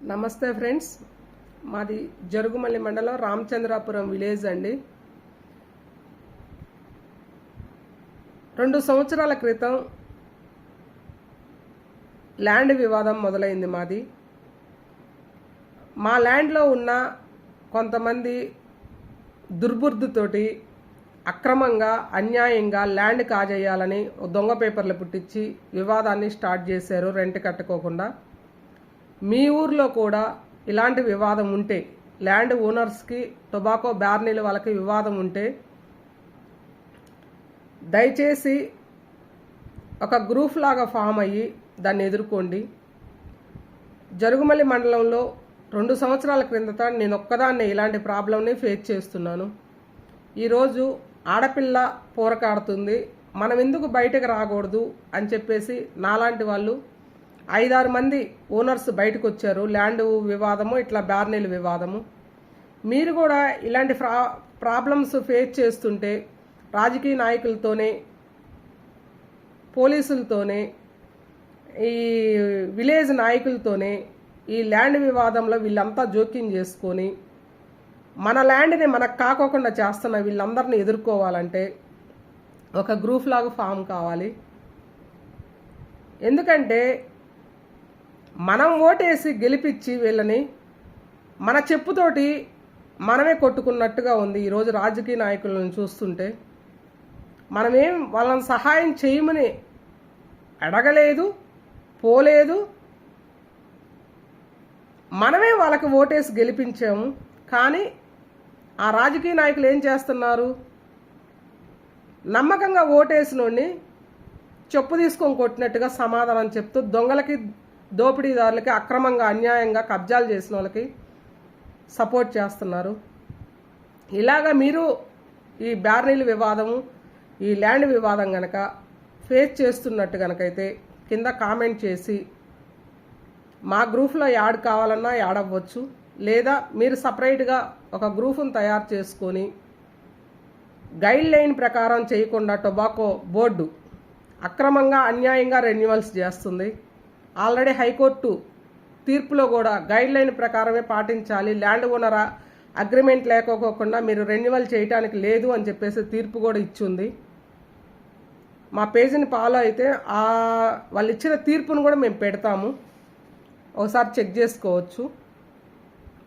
నమస్తే ఫ్రెండ్స్, మాది జరుగుమల్లి మండలం రామచంద్రాపురం విలేజ్ అండి. 2 సంవత్సరాల క్రితం ల్యాండ్ వివాదం మొదలైంది మాది. మా ల్యాండ్లో ఉన్న కొంతమంది దుర్బుద్ధితోటి అక్రమంగా అన్యాయంగా ల్యాండ్ కాజేయాలని దొంగ పేపర్లు పుట్టించి వివాదాన్ని స్టార్ట్ చేశారు రెంట్ కట్టుకోకుండా. మీ ఊర్లో కూడా ఇలాంటి వివాదం ఉంటే, ల్యాండ్ ఓనర్స్కి టొబాకో బ్యార్నీల వాళ్ళకి వివాదం ఉంటే దయచేసి ఒక గ్రూప్ లాగా ఫామ్ అయ్యి దాన్ని ఎదుర్కోండి. జరుగుమల్లి మండలంలో 2 సంవత్సరాల క్రిందట నేను ఒక్కదాన్నే ఇలాంటి ప్రాబ్లంని ఫేస్ చేస్తున్నాను. ఈరోజు ఆడపిల్ల పోరకాడుతుంది, మనం ఎందుకు బయటకు రాకూడదు అని చెప్పేసి నాలాంటి వాళ్ళు 5-6 మంది ఓనర్స్ బయటకు వచ్చారు. ల్యాండ్ వివాదము, ఇట్లా బ్యార్నీల వివాదము. మీరు కూడా ఇలాంటి ప్రాబ్లమ్స్ ఫేస్ చేస్తుంటే రాజకీయ నాయకులతోనే, పోలీసులతోనే, ఈ విలేజ్ నాయకులతోనే ఈ ల్యాండ్ వివాదంలో వీళ్ళంతా జోక్యం చేసుకొని మన ల్యాండ్ని మనకు కాకోకుండా చేస్తున్న వీళ్ళందరినీ ఎదుర్కోవాలంటే ఒక గ్రూప్ లాగా ఫామ్ కావాలి. ఎందుకంటే మనం ఓటేసి గెలిపించి వీళ్ళని మన చెప్పుతోటి మనమే కొట్టుకున్నట్టుగా ఉంది ఈరోజు రాజకీయ నాయకులను చూస్తుంటే. మనమేం వాళ్ళని సహాయం చేయమని అడగలేదు, పోలేదు, మనమే వాళ్ళకి ఓటేసి గెలిపించాము. కానీ ఆ రాజకీయ నాయకులు ఏం చేస్తున్నారు? నమ్మకంగా ఓటేసినోడిని చెప్పు తీసుకొని కొట్టినట్టుగా సమాధానం చెప్తూ దొంగలకి, దోపిడీదారులకి, అక్రమంగా అన్యాయంగా కబ్జాలు చేసిన వాళ్ళకి సపోర్ట్ చేస్తున్నారు. ఇలాగా మీరు ఈ బ్యార్నీల వివాదము, ఈ ల్యాండ్ వివాదం కనుక ఫేస్ చేస్తున్నట్టు కనుకైతే కింద కామెంట్ చేసి మా గ్రూప్లో యాడ్ కావాలన్నా యాడ్ అవ్వచ్చు. లేదా మీరు సపరేట్గా ఒక గ్రూప్ను తయారు చేసుకొని గైడ్ లైన్ ప్రకారం చేయకుండా టొబాకో బోర్డు అక్రమంగా అన్యాయంగా రెన్యువల్స్ చేస్తుంది. ఆల్రెడీ హైకోర్టు తీర్పులో కూడా గైడ్ లైన్ ప్రకారమే పాటించాలి, ల్యాండ్ ఓనర్ అగ్రిమెంట్ లేకపోకుండా మీరు రెన్యువల్ చేయడానికి లేదు అని చెప్పేసి తీర్పు కూడా ఇచ్చింది. మా పేజీని ఫాలో అయితే వాళ్ళు ఇచ్చిన తీర్పును కూడా మేము పెడతాము, ఒకసారి చెక్ చేసుకోవచ్చు.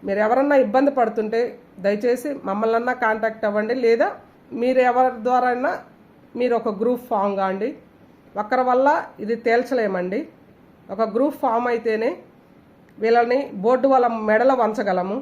మీరు ఎవరన్నా ఇబ్బంది పడుతుంటే దయచేసి మమ్మల్ని కాంటాక్ట్ అవ్వండి, లేదా మీరు ఎవరి ద్వారా అయినా మీరు ఒక గ్రూప్ ఫామ్ కాండి. ఒక్కరి వల్ల ఇది తేల్చలేమండి. ఒక గ్రూప్ ఫామ్ అయితేనే వీళ్ళని బోర్డు వాళ్ళ మెడలో వంచగలము.